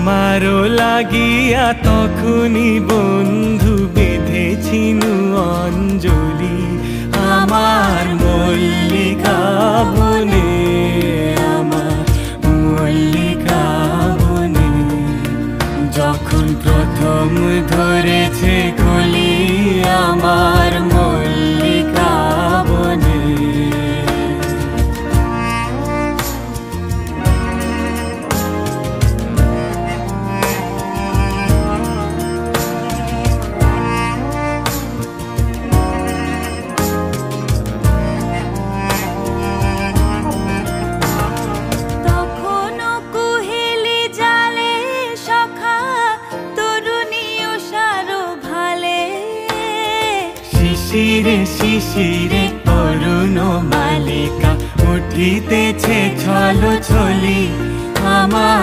তোমারও লাগিয়া তখনই বন্ধু বেঁধেছিনু অঞ্জলি আমার মল্লিকা বনে, আমার মল্লিকা বনে। যখন প্রথম ধরেছে কলি আমার মল্লিকা বনে। শিশিরে শিশিরে অরুণ মালিকা উঠিতেছে ছল ছলি আমার